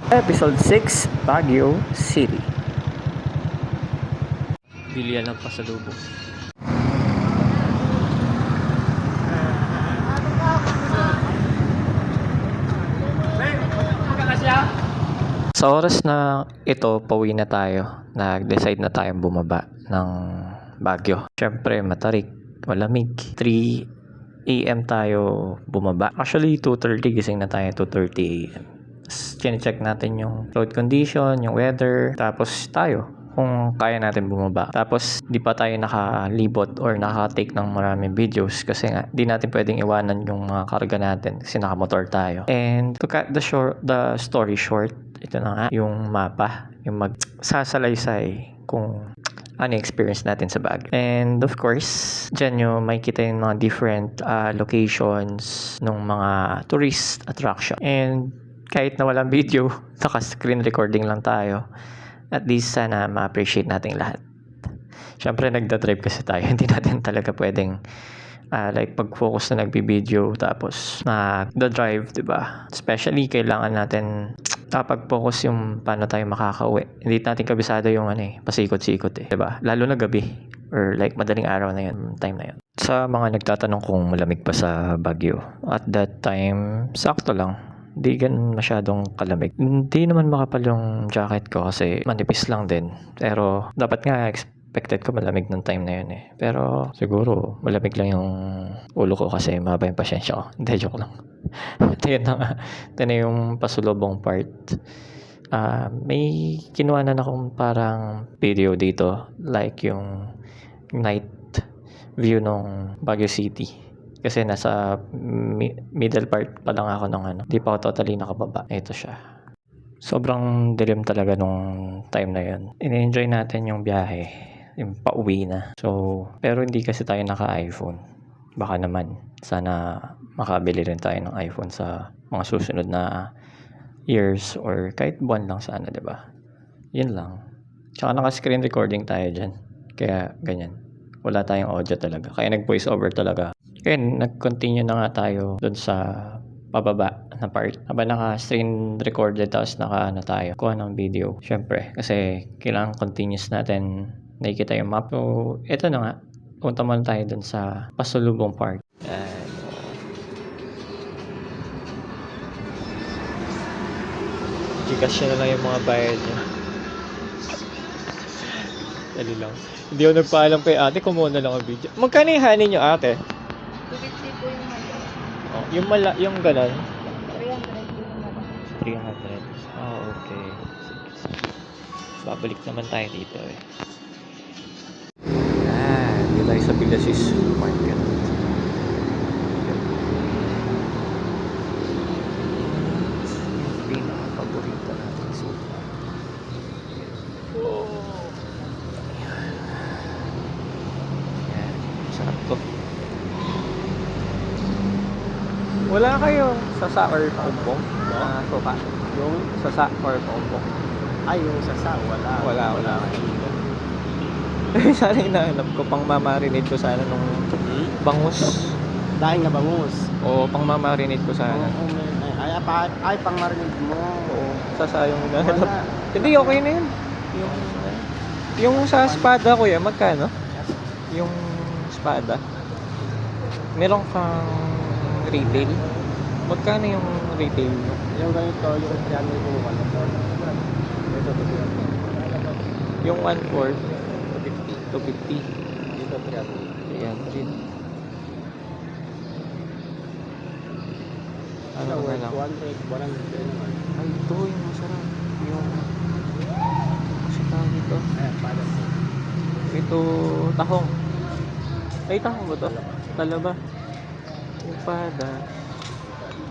Episode 6, Baguio City. Bilian ng pasalubong. Sa oras na ito, pauwi na tayo. Nag-decide na tayong bumaba ng Baguio. Siyempre, matarik, malamig. 3 AM tayo bumaba. Actually, 2:30 gising na tayo, 2:30 AM. Chine-check natin yung road condition, yung weather. Tapos tayo, kung kaya natin bumaba. Tapos, di pa tayo nakalibot or nakatake ng maraming videos kasi nga, di natin pwedeng iwanan yung mga karga natin kasi nakamotor tayo. And to cut the story short, ito na nga, yung mapa, yung magsasalaysay kung ano experience natin sa Baguio. And of course, dyan nyo may kita yung mga different locations ng mga tourist attraction. And kahit na walang video, naka-screen recording lang tayo. At least sana ma-appreciate natin lahat. Siyempre, nagda-drive kasi tayo. Hindi natin talaga pwedeng like pag-focus na nagbi-video tapos nagda-drive, diba? Especially, kailangan natin pag-focus yung paano tayo makakauwi. Hindi natin kabisado yung pasikot-sikot diba? Lalo na gabi or like madaling araw na yun, time na yun. Sa mga nagtatanong kung malamig pa sa Baguio, at that time, sakto lang. Hindi ganun masyadong kalamig. Hindi naman makapal yung jacket ko kasi manipis lang din. Pero dapat nga expected ko malamig ng time na yun Pero siguro malamig lang yung ulo ko kasi mahaba yung pasyensya ko. Hindi, joke lang. Ito na yung pasulubong part. May kinuha na akong parang video dito. Like yung night view ng Baguio City. Kasi nasa middle part pa lang ako ng Di pa ako totally nakababa. Ito siya. Sobrang dilim talaga nung time na yun. In-enjoy natin yung biyahe. Yung pauwi na. Pero hindi kasi tayo naka-iPhone. Baka naman. Sana makabili rin tayo ng iPhone sa mga susunod na years or kahit buwan lang sana, diba? Yun lang. Tsaka naka-screen recording tayo dyan. Kaya ganyan. Wala tayong audio talaga. Kaya nag-voice over talaga. Kaya nag-continue na nga tayo dun sa pababa na part. Habang naka-screen recorded tapos tayo. Kuha ng video. Siyempre. Kasi kailangan continuous natin nakikita yung map. So, ito na nga. Punta muna tayo dun sa pasulubong part. Gcash na lang yung mga bayad niya. Dali lang. Hindi ako nagpaalam kay ate kung muna lang ang video. Magkano yung hanin nyo ate? 250 po yung mali. Oh, yung ganon? 300 po yung mali. 300. Okay. Sige. Babalik naman tayo dito Dito tayo sa Villasis Market. Pinaka-paborito natin sopa. Yan. Sarap to. Wala kayo sasa or paumpong na sopa? Yung sasa or paumpong? Ay, yung sasa, wala. Wala. Sana hinahanap ko pang mamarinate ko sana nung bangus. Dahil na bangus. O pang mamarinate ko sana. Ay, pang marinig mo. Oo, sasa yung hinahanap. Wala. Hindi, okay na yun. Yung sa espada kuya, magkano? Yung espada. Meron kang retail. Magkano yung retail mo? Yung ganito, yung 300 ko wala. Ito, Yung 1/4, 250. Dito, 300. Ayan, rin. Ano Ito, na lang? 200, 100 naman. Ay, ito yung masarap. Yung... Kasi tawag ito. Ayan, para sa Ito, tahong. Ay, tahong ba ito? Talaba. Yung pada.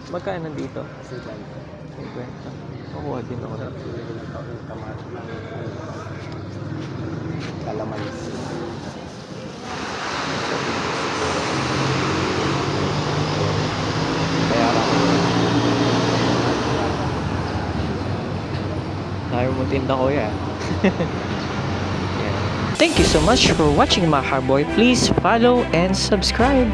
Magkano dito? sigan. 50. Makuha din ako na. Yung kamat ng kalamansi. Kaya lang. Tayo mo tinda ko yan. Thank you so much for watching my Boy. Please follow and subscribe.